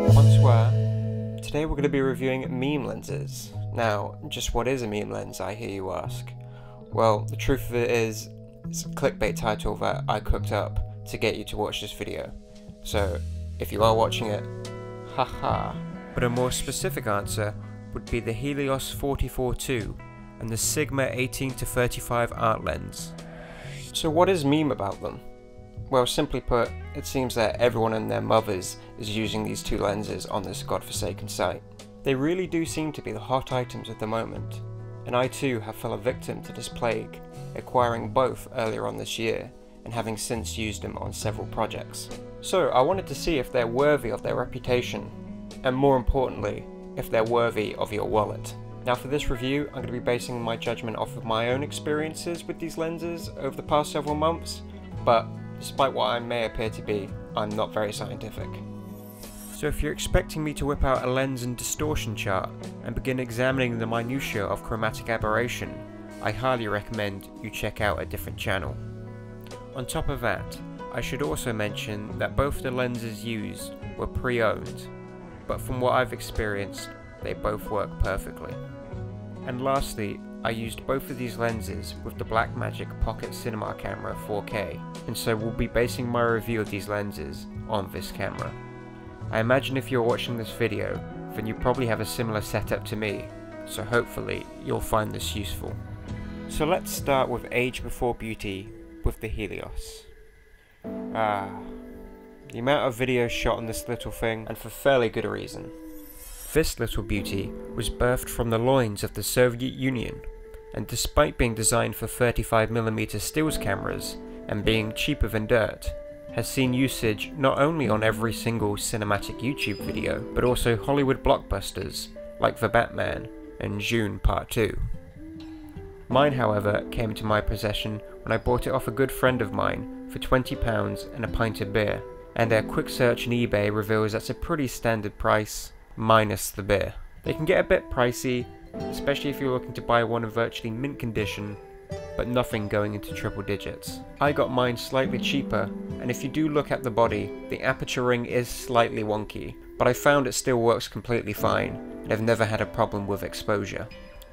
Bonsoir. Today we're going to be reviewing meme lenses. Now, just what is a meme lens, I hear you ask? Well, the truth of it is, it's a clickbait title that I cooked up to get you to watch this video. So, if you are watching it, haha. But a more specific answer would be the Helios 44-2 and the Sigma 18-35 art lens. So what is meme about them? Well, simply put, it seems that everyone and their mothers is using these two lenses on this godforsaken site. They really do seem to be the hot items at the moment, and I too have fell a victim to this plague, acquiring both earlier on this year, and having since used them on several projects. So I wanted to see if they're worthy of their reputation, and more importantly, if they're worthy of your wallet. Now for this review, I'm going to be basing my judgment off of my own experiences with these lenses over the past several months, but despite what I may appear to be, I'm not very scientific. So if you're expecting me to whip out a lens and distortion chart and begin examining the minutiae of chromatic aberration, I highly recommend you check out a different channel. On top of that, I should also mention that both the lenses used were pre-owned, but from what I've experienced, they both work perfectly. And lastly, I used both of these lenses with the Blackmagic Pocket Cinema camera 4K, and so we'll be basing my review of these lenses on this camera. I imagine if you're watching this video, then you probably have a similar setup to me, so hopefully you'll find this useful. So let's start with age before beauty with the Helios. The amount of videos shot on this little thing, and for fairly good reason. This little beauty was birthed from the loins of the Soviet Union, and despite being designed for 35mm stills cameras and being cheaper than dirt, has seen usage not only on every single cinematic YouTube video, but also Hollywood blockbusters like The Batman and June Part 2. Mine, however, came into my possession when I bought it off a good friend of mine for £20 and a pint of beer, and a quick search on eBay reveals that's a pretty standard price, minus the beer. They can get a bit pricey, especially if you're looking to buy one in virtually mint condition, but nothing going into triple digits. I got mine slightly cheaper, and if you do look at the body, the aperture ring is slightly wonky, but I found it still works completely fine, and I've never had a problem with exposure.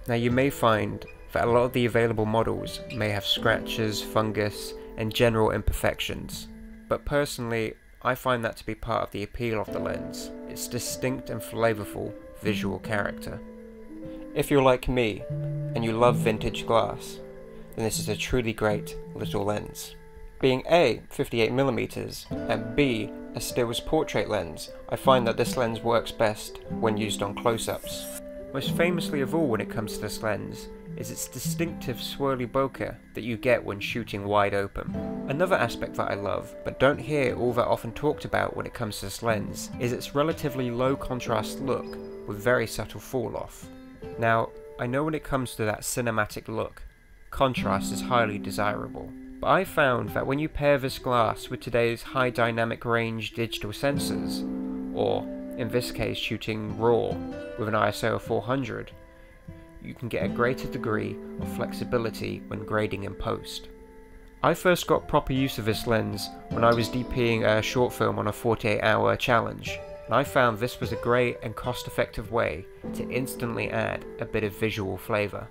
Now you may find that a lot of the available models may have scratches, fungus, and general imperfections, but personally, I find that to be part of the appeal of the lens, its distinct and flavourful visual character. If you're like me, and you love vintage glass, then this is a truly great little lens. Being A, 58mm, and B, a stills portrait lens, I find that this lens works best when used on close-ups. Most famously of all when it comes to this lens, is its distinctive swirly bokeh that you get when shooting wide open. Another aspect that I love, but don't hear all that often talked about when it comes to this lens, is its relatively low contrast look with very subtle fall off. Now, I know when it comes to that cinematic look, contrast is highly desirable, but I found that when you pair this glass with today's high dynamic range digital sensors, or in this case shooting RAW with an ISO of 400, you can get a greater degree of flexibility when grading in post. I first got proper use of this lens when I was DPing a short film on a 48-hour challenge, and I found this was a great and cost-effective way to instantly add a bit of visual flavour.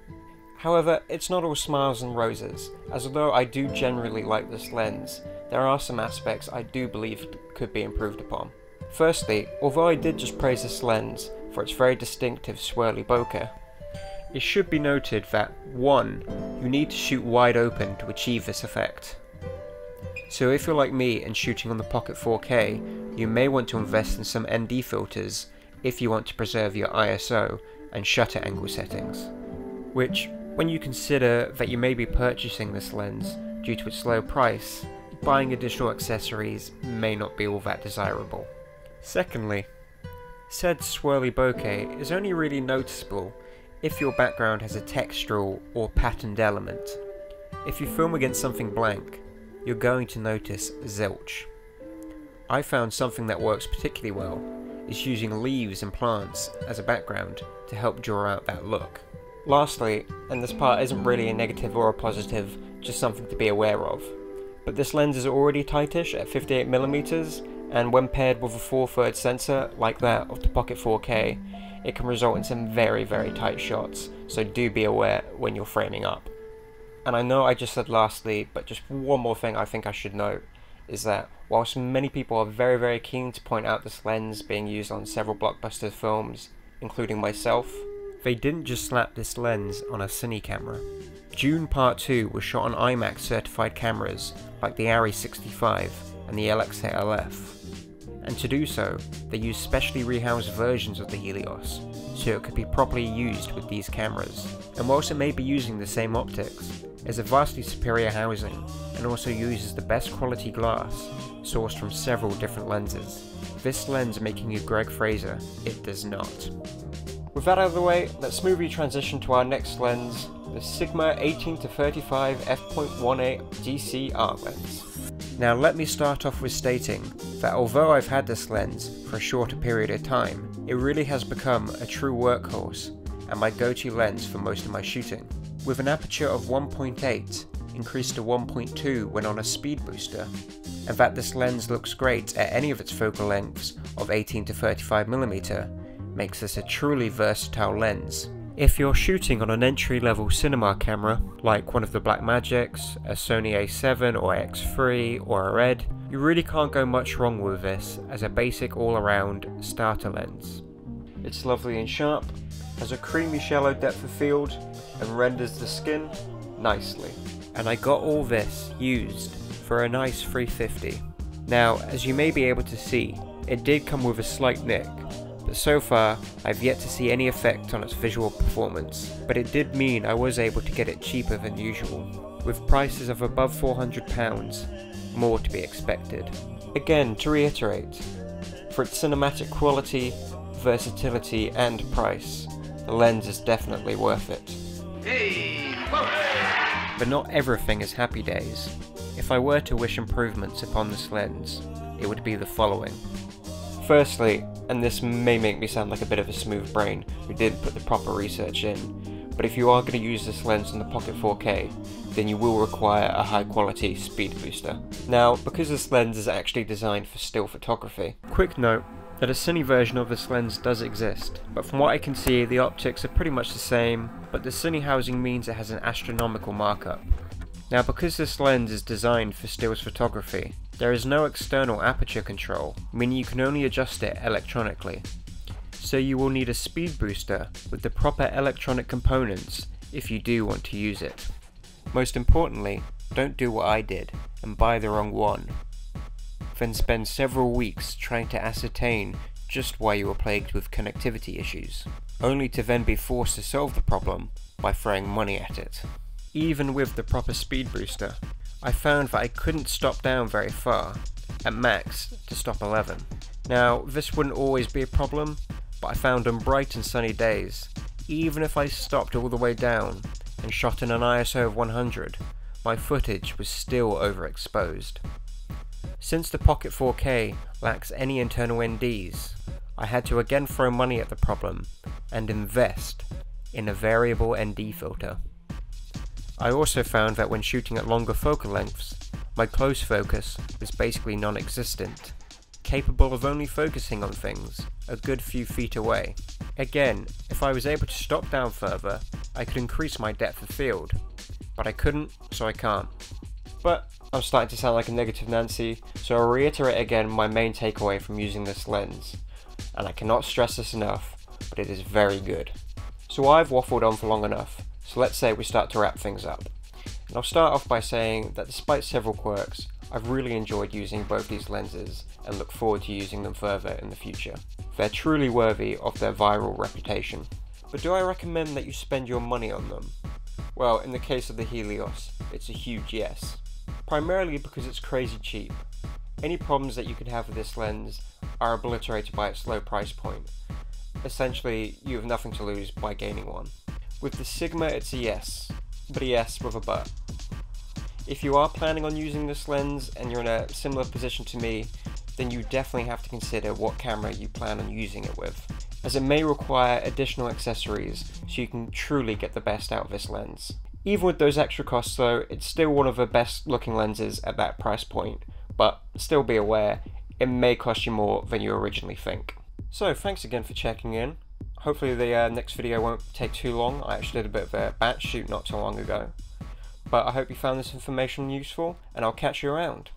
However, it's not all smiles and roses, as although I do generally like this lens, there are some aspects I do believe could be improved upon. Firstly, although I did just praise this lens for its very distinctive swirly bokeh, it should be noted that 1. You need to shoot wide open to achieve this effect. So if you're like me and shooting on the Pocket 4K, you may want to invest in some ND filters if you want to preserve your ISO and shutter angle settings. Which, when you consider that you may be purchasing this lens due to its low price, buying additional accessories may not be all that desirable. Secondly, said swirly bokeh is only really noticeable if your background has a textural or patterned element. If you film against something blank, you're going to notice zilch. I found something that works particularly well is using leaves and plants as a background to help draw out that look. Lastly, and this part isn't really a negative or a positive, just something to be aware of, but this lens is already tightish at 58mm and when paired with a 4/3 sensor like that of the Pocket 4K, it can result in some very tight shots, so do be aware when you're framing up. And I know I just said lastly, but just one more thing I think I should note is that whilst many people are very keen to point out this lens being used on several blockbuster films, including myself, they didn't just slap this lens on a cine camera. Dune Part 2 was shot on IMAX certified cameras like the ARRI 65 and the LX8LF. And to do so, they used specially rehoused versions of the Helios, so it could be properly used with these cameras. And whilst it may be using the same optics, it's a vastly superior housing, and also uses the best quality glass, sourced from several different lenses. This lens making you Greg Fraser, it does not. With that out of the way, let's smoothly transition to our next lens, the Sigma 18-35 f.18 DC art lens. Now let me start off with stating that although I've had this lens for a shorter period of time, it really has become a true workhorse and my go-to lens for most of my shooting. With an aperture of 1.8 increased to 1.2 when on a speed booster, and that this lens looks great at any of its focal lengths of 18-35mm makes this a truly versatile lens. If you're shooting on an entry-level cinema camera, like one of the Blackmagics, a Sony A7 or X3 or a Red, you really can't go much wrong with this as a basic all-around starter lens. It's lovely and sharp, has a creamy shallow depth of field, and renders the skin nicely. And I got all this used for a nice $350. Now, as you may be able to see, it did come with a slight nick, but so far I've yet to see any effect on its visual performance, but it did mean I was able to get it cheaper than usual, with prices of above £400, more to be expected. Again, to reiterate, for its cinematic quality, versatility and price, the lens is definitely worth it. But not everything is happy days. If I were to wish improvements upon this lens, it would be the following. Firstly, and this may make me sound like a bit of a smooth brain who didn't put the proper research in, but if you are going to use this lens on the Pocket 4K, then you will require a high quality speed booster. Now, because this lens is actually designed for still photography, quick note that a cine version of this lens does exist, but from what I can see the optics are pretty much the same, but the cine housing means it has an astronomical markup. Now, because this lens is designed for stills photography, there is no external aperture control, meaning you can only adjust it electronically. So you will need a speed booster with the proper electronic components if you do want to use it. Most importantly, don't do what I did and buy the wrong one, then spend several weeks trying to ascertain just why you were plagued with connectivity issues, only to then be forced to solve the problem by throwing money at it. Even with the proper speed booster, I found that I couldn't stop down very far, at max to stop 11. Now, this wouldn't always be a problem, but I found on bright and sunny days, even if I stopped all the way down and shot in an ISO of 100, my footage was still overexposed. Since the Pocket 4K lacks any internal NDs, I had to again throw money at the problem and invest in a variable ND filter. I also found that when shooting at longer focal lengths, my close focus was basically non-existent, capable of only focusing on things a good few feet away. Again, if I was able to stop down further, I could increase my depth of field, but I couldn't, so I can't. But I'm starting to sound like a negative Nancy, so I'll reiterate again my main takeaway from using this lens, and I cannot stress this enough, but it is very good. So I've waffled on for long enough, so let's say we start to wrap things up. And I'll start off by saying that despite several quirks, I've really enjoyed using both these lenses and look forward to using them further in the future. They're truly worthy of their viral reputation. But do I recommend that you spend your money on them? Well, in the case of the Helios, it's a huge yes. Primarily because it's crazy cheap. Any problems that you could have with this lens are obliterated by its low price point. Essentially, you have nothing to lose by gaining one. With the Sigma it's a yes, but a yes with a but. If you are planning on using this lens and you're in a similar position to me, then you definitely have to consider what camera you plan on using it with, as it may require additional accessories so you can truly get the best out of this lens. Even with those extra costs though, it's still one of the best looking lenses at that price point, but still be aware, it may cost you more than you originally think. So thanks again for checking in. Hopefully the next video won't take too long. I actually did a bit of a batch shoot not too long ago. But I hope you found this information useful, and I'll catch you around.